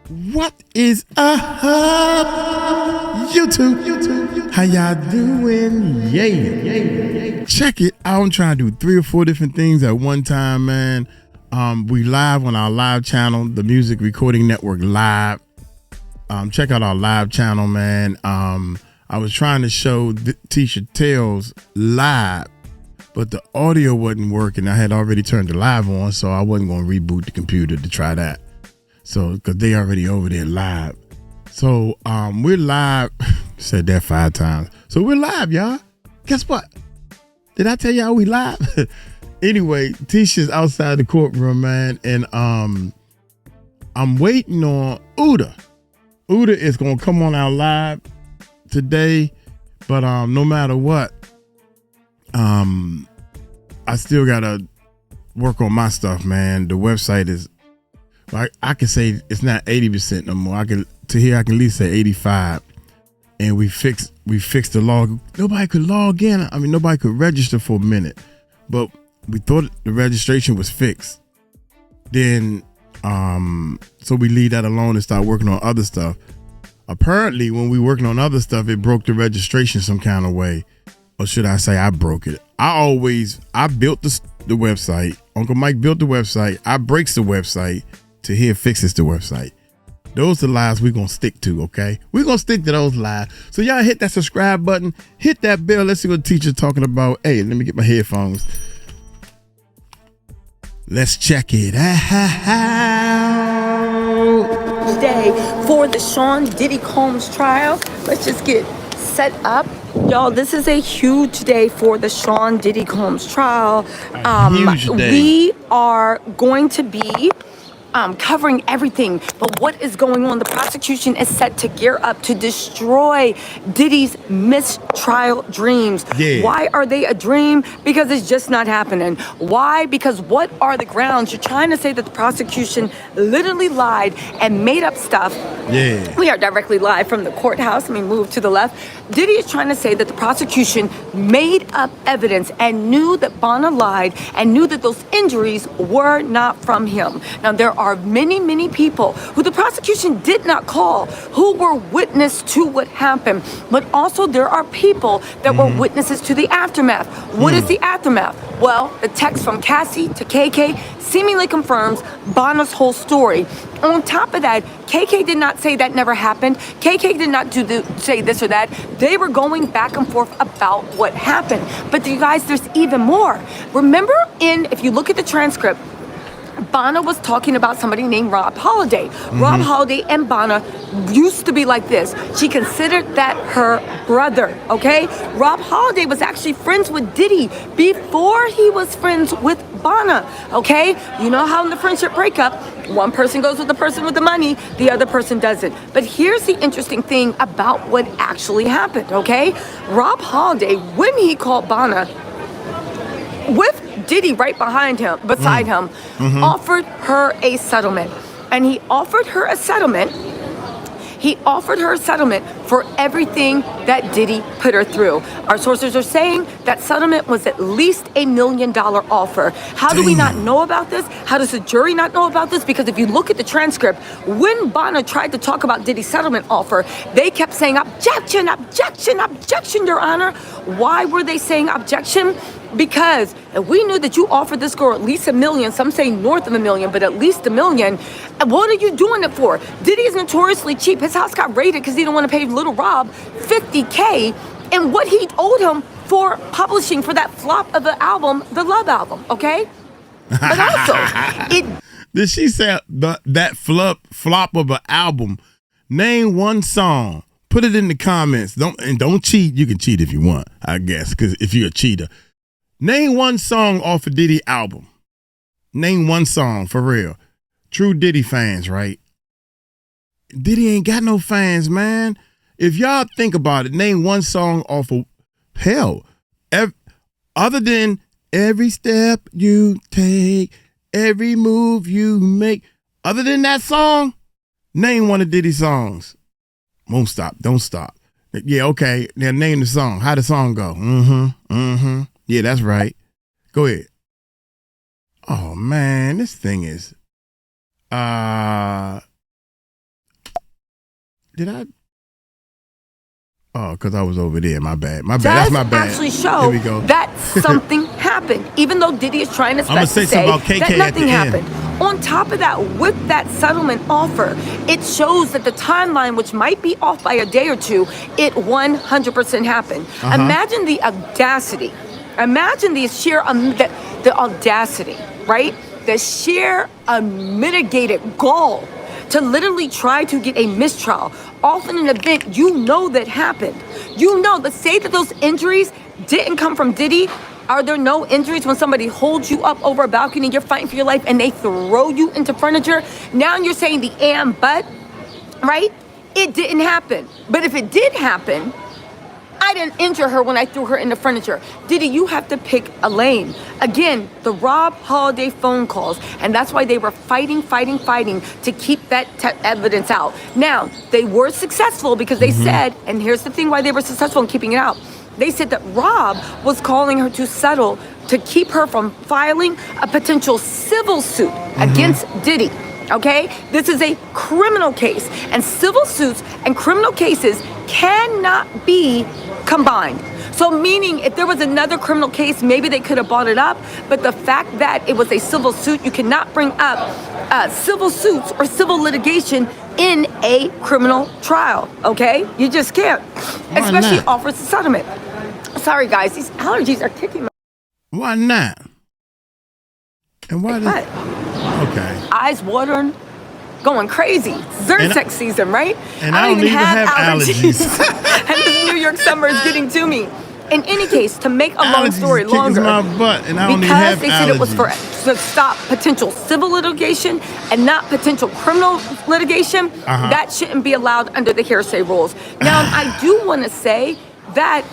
What is up, YouTube? How y'all doing? Yeah. Check it out. I'm trying to do 3 or 4 different things at one time, man. We live on our live channel, the Music Recording Network Live. Check out our live channel, man. I was trying to show Tisha Tales live, but the audio wasn't working. I had already turned the live on, so I wasn't going to reboot the computer to try that. So, because they already over there live. So, we're live. Said that 5 times. So, we're live, y'all. Guess what? Did I tell y'all we live? Anyway, Tisha's outside the courtroom, man. And I'm waiting on Uda. Uda is going to come on our live today. But no matter what, I still got to work on my stuff, man. The website is, I can say it's not 80% no more. I can at least say 85. And we fixed the log. Nobody could log in. I mean, nobody could register for a minute. But we thought the registration was fixed. Then so we leave that alone and start working on other stuff. Apparently, when we working on other stuff, it broke the registration some kind of way. Or should I say I broke it? I built the website. Uncle Mike built the website. I breaks the website. To here fixes the website. Those are the lies we're going to stick to, okay? We're going to stick to those lies. So y'all hit that subscribe button. Hit that bell. Let's see what the teacher's talking about. Hey, let me get my headphones. Let's check it out. Today for the Sean Diddy Combs trial. Let's just get set up. Y'all, this is a huge day for the Sean Diddy Combs trial. Huge day. We are going to be covering everything, but what is going on? The prosecution is set to gear up to destroy Diddy's mistrial dreams. Yeah. Why are they a dream? Because it's just not happening. Why? Because what are the grounds? You're trying to say that the prosecution literally lied and made up stuff. Yeah. We are directly live from the courthouse. Let me move to the left. Diddy is trying to say that the prosecution made up evidence and knew that Bonna lied and knew that those injuries were not from him. Now, there are many people who the prosecution did not call who were witness to what happened, but also there are people that were witnesses to the aftermath. What is the aftermath? Well, the text from Cassie to KK seemingly confirms Bonna's whole story. On top of that, KK did not say that never happened. KK did not say this or that. They were going back and forth about what happened. But you guys, there's even more. Remember if you look at the transcript, Bonna was talking about somebody named Rob Holiday. Rob Holiday and Bonna used to be like this. She considered that her brother, okay? Rob Holiday was actually friends with Diddy before he was friends with Bonna, okay? You know how in the friendship breakup, one person goes with the person with the money, the other person doesn't. But here's the interesting thing about what actually happened, okay? Rob Holiday, when he called Bonna, with Diddy right beside him, offered her a settlement. And he offered her a settlement. He offered her a settlement for everything that Diddy put her through. Our sources are saying that settlement was at least $1 million offer. How do we not know about this? How does the jury not know about this? Because if you look at the transcript, when Bonna tried to talk about Diddy's settlement offer, they kept saying, objection, objection, objection, Your Honor. Why were they saying objection? Because if we knew that you offered this girl at least $1 million, some say north of $1 million, but at least $1 million, what are you doing it for? Diddy is notoriously cheap. His house got raided because he didn't want to pay Little Rob $50K, and what he owed him for publishing for that flop of the album, the Love album, okay? But also, Did she say that flop of an album? Name one song. Put it in the comments. Don't cheat. You can cheat if you want, I guess, because if you're a cheater. Name one song off a Diddy album. Name one song, for real. True Diddy fans, right? Diddy ain't got no fans, man. If y'all think about it, name one song off of, other than every step you take, every move you make. Other than that song, name one of Diddy's songs. Won't stop, don't stop. Yeah, okay, now name the song. How the song go? Yeah, that's right. Go ahead. Oh man, this thing is Did I? Oh, because I was over there. My bad. My bad. Does That's my bad. actually show Here we go. that something happened, even though Diddy is trying to say about KK that at nothing the happened. end. On top of that, with that settlement offer, it shows that the timeline, which might be off by a day or two, it 100% happened. Imagine the audacity. Imagine the sheer the audacity, right? The sheer unmitigated gall to literally try to get a mistrial off in an event you know that happened. You know, let's say that those injuries didn't come from Diddy. Are there no injuries when somebody holds you up over a balcony, you're fighting for your life, and they throw you into furniture? Now you're saying the but, right? It didn't happen. But if it did happen, I didn't injure her when I threw her into furniture. Diddy, you have to pick a lane. Again, the Rob Holiday phone calls, and that's why they were fighting to keep that evidence out. Now, they were successful because they said, and here's the thing why they were successful in keeping it out. They said that Rob was calling her to settle to keep her from filing a potential civil suit against Diddy. Okay? This is a criminal case, and civil suits and criminal cases cannot be combined. So meaning if there was another criminal case, maybe they could have brought it up, but the fact that it was a civil suit, you cannot bring up civil suits or civil litigation in a criminal trial, okay? You just can't, especially offers a settlement. Sorry guys, these allergies are kicking me. Why not? And why did? Okay. Eyes watering, going crazy. Zyrtec season, right? And I don't even have allergies. And this New York summer is getting to me. In any case, to make a long story longer, my butt, and I don't even because have they said it was to stop potential civil litigation and not potential criminal litigation, that shouldn't be allowed under the hearsay rules. Now, I do want to say that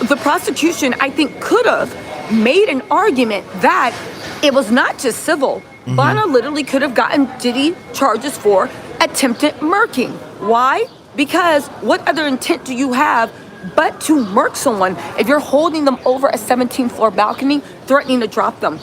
the prosecution, I think, could have made an argument that it was not just civil. Bonner literally could have gotten Diddy charges for attempted murking. Why? Because what other intent do you have but to murk someone if you're holding them over a 17th floor balcony, threatening to drop them?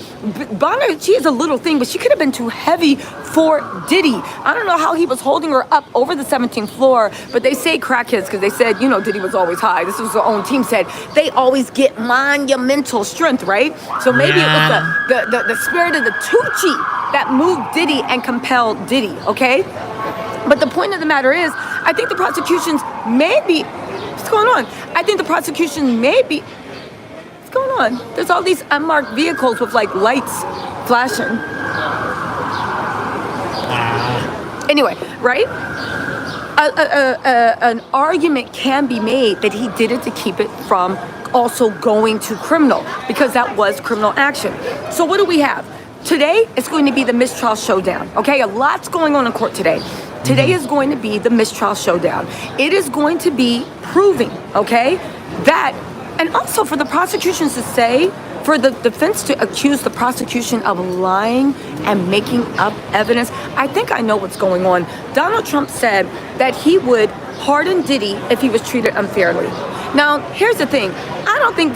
Bonner, she is a little thing, but she could have been too heavy for Diddy. I don't know how he was holding her up over the 17th floor, but they say crackheads because they said, you know, Diddy was always high. This was their own team said. They always get monumental strength, right? So maybe it was the spirit of the Tucci that moved Diddy and compelled Diddy, okay? But the point of the matter is, I think the prosecutions may be, what's going on? I think the prosecution may be, what's going on? There's all these unmarked vehicles with like lights flashing. Anyway, right? An argument can be made that he did it to keep it from also going to criminal, because that was criminal action. So what do we have? Today, it's going to be the mistrial showdown, okay? A lot's going on in court today. Today is going to be the mistrial showdown. It is going to be proving, okay, that, and also for the prosecutions to say, for the defense to accuse the prosecution of lying and making up evidence. I think I know what's going on. Donald Trump said that he would pardon Diddy if he was treated unfairly. Now, here's the thing. I don't think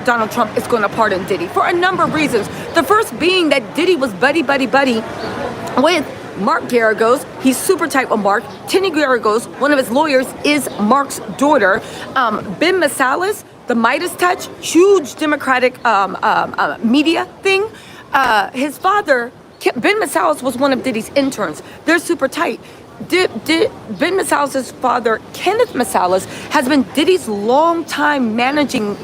Donald Trump is going to pardon Diddy for a number of reasons. The first being that Diddy was buddy with Mark Garagos. He's super tight with Mark. Tinny Garagos, one of his lawyers, is Mark's daughter. Ben Masalas, the Midas touch, huge Democratic media thing. His father, Ben Masalas, was one of Diddy's interns. They're super tight. Ben Masalas' father, Kenneth Masalas, has been Diddy's longtime managing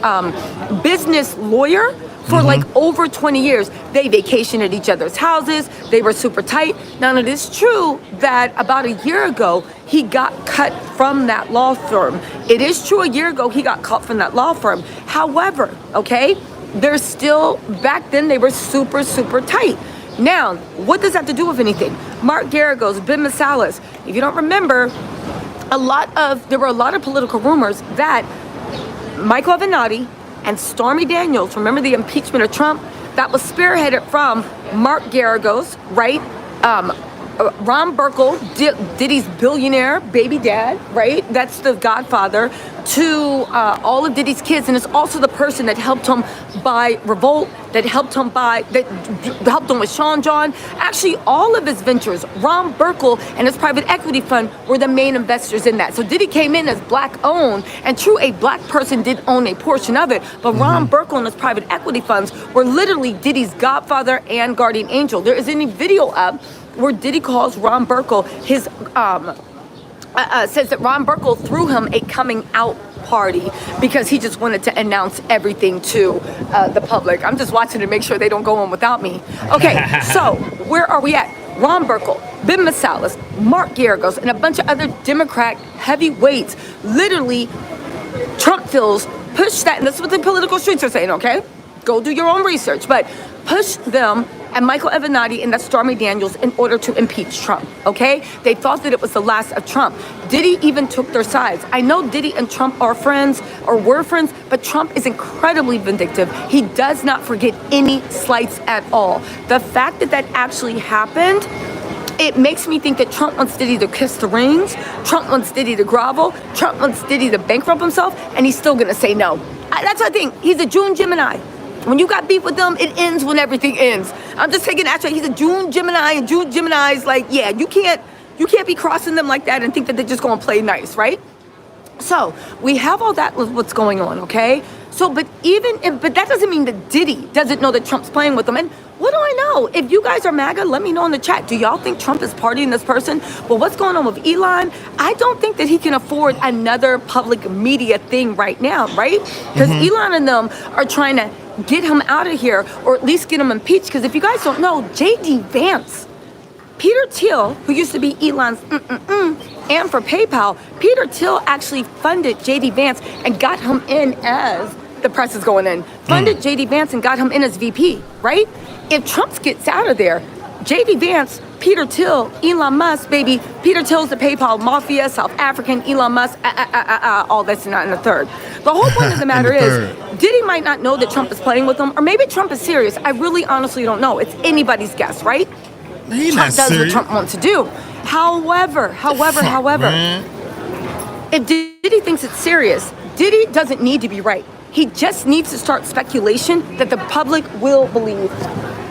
business lawyer for like over 20 years. They vacationed at each other's houses. They were super tight. Now, it is true that about a year ago, he got cut from that law firm. It is true a year ago, he got cut from that law firm. However, okay, they're still, back then, they were super tight. Now, what does that have to do with anything? Mark Garagos, Ben Masalas. If you don't remember, there were a lot of political rumors that Michael Avenatti and Stormy Daniels, remember the impeachment of Trump? That was spearheaded from Mark Garagos, right? Ron Burkle, Diddy's billionaire baby dad, right? That's the godfather to all of Diddy's kids, and it's also the person that helped him buy Revolt, that helped him with Sean John. Actually, all of his ventures, Ron Burkle and his private equity fund were the main investors in that. So Diddy came in as black owned, and true, a black person did own a portion of it, but Ron Burkle and his private equity funds were literally Diddy's godfather and guardian angel. There isn't any video up where Diddy calls Ron Burkle his, says that Ron Burkle threw him a coming out party because he just wanted to announce everything to the public. I'm just watching to make sure they don't go on without me. Okay, so where are we at? Ron Burkle, Ben Masalas, Mark Garagos, and a bunch of other Democrat heavyweights literally, Trump feels, push that, and that's what the political streets are saying, okay? Go do your own research, but push them and Michael Avenatti and that Stormy Daniels in order to impeach Trump, okay? They thought that it was the last of Trump. Diddy even took their sides. I know Diddy and Trump are friends, or were friends, but Trump is incredibly vindictive. He does not forget any slights at all. The fact that that actually happened, it makes me think that Trump wants Diddy to kiss the rings, Trump wants Diddy to grovel, Trump wants Diddy to bankrupt himself, and he's still gonna say no. That's what I think. He's a June Gemini. When you got beef with them, it ends when everything ends. I'm just taking action. He's a June Gemini, and June Gemini's like, yeah, you can't be crossing them like that and think that they're just gonna play nice, right? So we have all that with what's going on, okay? So, but that doesn't mean that Diddy doesn't know that Trump's playing with them. And what do I know? If you guys are MAGA, let me know in the chat. Do y'all think Trump is partying this person? But what's going on with Elon? I don't think that he can afford another public media thing right now, right? Because Elon and them are trying to get him out of here, or at least get him impeached. Because if you guys don't know, J.D. Vance, Peter Thiel, who used to be Elon's and for PayPal, Peter Thiel actually funded J.D. Vance and got him in as, the press is going in, funded J.D. Vance and got him in as VP, right? If Trump gets out of there, J.D. Vance, Peter Thiel, Elon Musk, baby, Peter Thiel's the PayPal mafia, South African, Elon Musk, all that's not in the third. The whole point of the matter is, Diddy might not know that Trump is playing with him, or maybe Trump is serious. I really honestly don't know. It's anybody's guess, right? Trump does what Trump wants to do. However, if Diddy thinks it's serious, Diddy doesn't need to be right. He just needs to start speculation that the public will believe.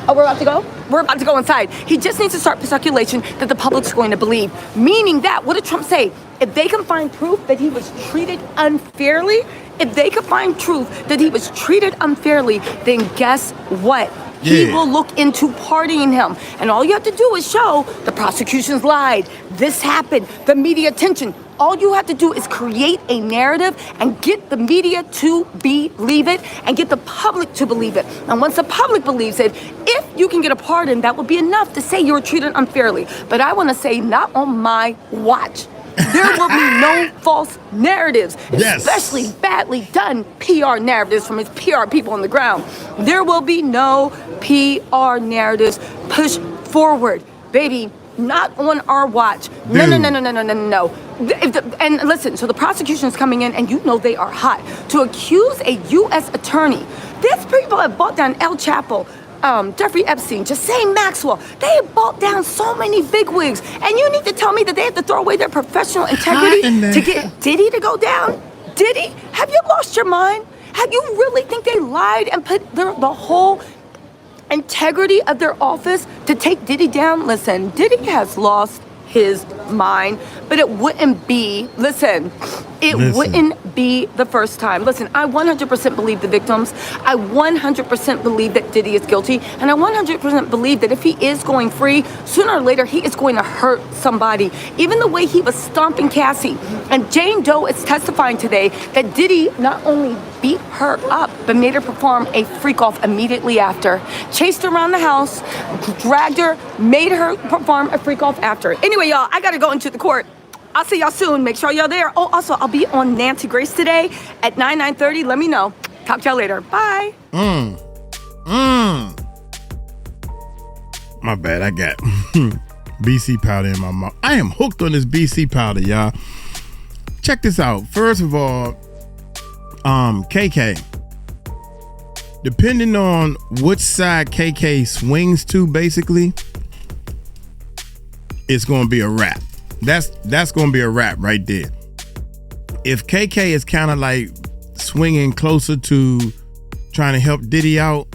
Oh, we're about to go? We're about to go inside. He just needs to start speculation that the public's going to believe. Meaning that, what did Trump say? If they can find proof that he was treated unfairly, then guess what? He will look into pardoning him. And all you have to do is show the prosecution's lied. This happened. The media attention. All you have to do is create a narrative and get the media to believe it and get the public to believe it. And once the public believes it, if you can get a pardon, that will be enough to say you were treated unfairly. But I want to say, not on my watch. There will be no false narratives, especially badly done PR narratives from his PR people on the ground. There will be no PR narratives pushed forward, baby. Not on our watch. No. And listen, so the prosecution is coming in, and you know they are hot to accuse a U.S. attorney. These people have bought down El Chapo, Jeffrey Epstein, Ghislaine Maxwell. They have bought down so many bigwigs, and you need to tell me that they have to throw away their professional integrity to get Diddy to go down? Diddy, have you lost your mind? Have you really think they lied and put the whole integrity of their office to take Diddy down? Listen, Diddy has lost his mind, but it wouldn't be, wouldn't be the first time. Listen, I 100% believe the victims. I 100% believe that Diddy is guilty. And I 100% believe that if he is going free, sooner or later, he is going to hurt somebody. Even the way he was stomping Cassie. And Jane Doe is testifying today that Diddy not only beat her up, but made her perform a freak-off immediately after. Chased her around the house, dragged her, made her perform a freak-off after. Anyway, y'all, I gotta go into the court. I'll see y'all soon. Make sure y'all there. Oh, also, I'll be on Nancy Grace today at 9:30. Let me know. Talk to y'all later. Bye. My bad. I got BC powder in my mouth. I am hooked on this BC powder, y'all. Check this out. First of all, KK. Depending on which side KK swings to, basically, it's going to be a wrap. That's going to be a wrap right there. If KK is kind of like swinging closer to trying to help Diddy out,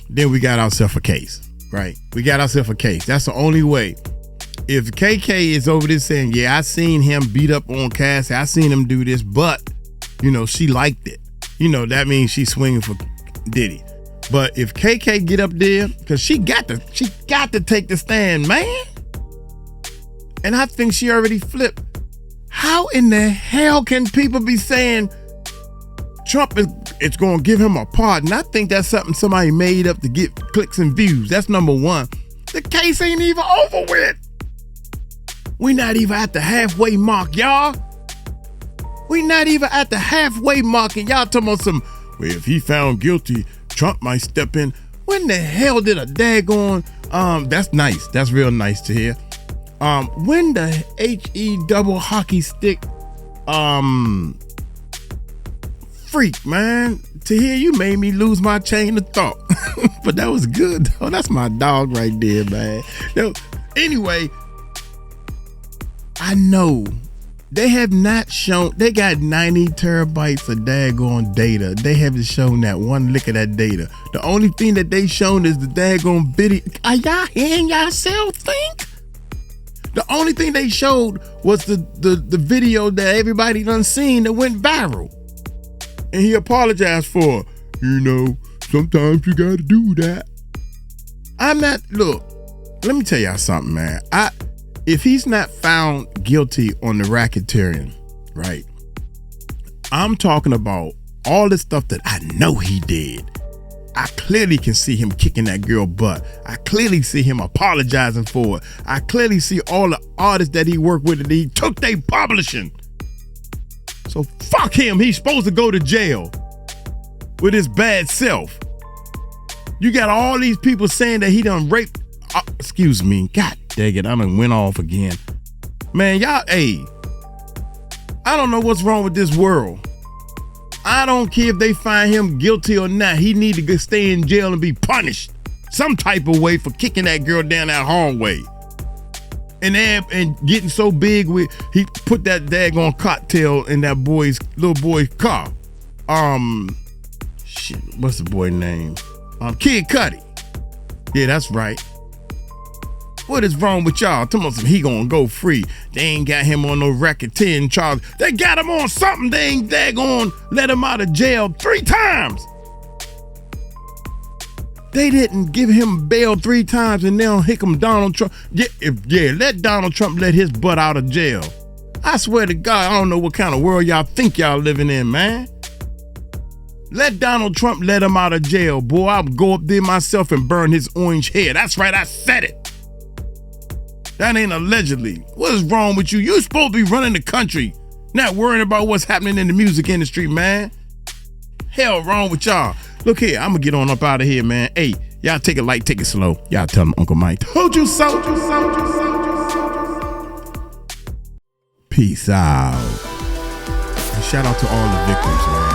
then we got ourselves a case, right? We got ourselves a case. That's the only way. If KK is over there saying, yeah, I seen him beat up on Cassie, I seen him do this, but, she liked it. That means she's swinging for Diddy. But if KK get up there, because she got to take the stand, man. And I think she already flipped. How in the hell can people be saying Trump is going to give him a pardon? I think that's something somebody made up to get clicks and views. That's number one. The case ain't even over with. We not even at the halfway mark, y'all. We not even at the halfway mark, and y'all talking about some, well, if he found guilty, Trump might step in. When the hell did a daggone, that's nice. That's real nice to hear. When the HE double hockey stick, freak, man, to hear you made me lose my chain of thought. But that was good, though. That's my dog right there, man. Anyway, I know they have not shown, they got 90 terabytes of daggone data. They haven't shown that one lick of that data. The only thing that they shown is the daggone video. Are y'all hearing yourself think? The only thing they showed was the video that everybody done seen that went viral. And he apologized for, sometimes you gotta do that. Look, let me tell y'all something, man. If he's not found guilty on the racketeering, right? I'm talking about all the stuff that I know he did. I clearly can see him kicking that girl butt. I clearly see him apologizing for it. I clearly see all the artists that he worked with and he took their publishing. So fuck him. He's supposed to go to jail with his bad self. You got all these people saying that he done raped. Excuse me. God dang it. I done went off again. Man, y'all, I don't know what's wrong with this world. I don't care if they find him guilty or not. He need to stay in jail and be punished some type of way for kicking that girl down that hallway. And getting so big he put that daggone cocktail in that little boy's car. Shit, what's the boy name? Kid Cudi. Yeah, that's right. What is wrong with y'all? Tell me he gonna go free. They ain't got him on no racketeering charge. They got him on something. They ain't daggone let him out of jail 3 times. They didn't give him bail 3 times and now hick him Donald Trump. Let Donald Trump let his butt out of jail. I swear to God, I don't know what kind of world y'all think y'all living in, man. Let Donald Trump let him out of jail, boy. I'll go up there myself and burn his orange hair. That's right, I said it. That ain't allegedly. What is wrong with you? You supposed to be running the country, not worrying about what's happening in the music industry, man. Hell wrong with y'all. Look here, I'm gonna get on up out of here, man. Hey, y'all take it light, take it slow. Y'all tell them Uncle Mike told you so. Peace out. And shout out to all the victims, man.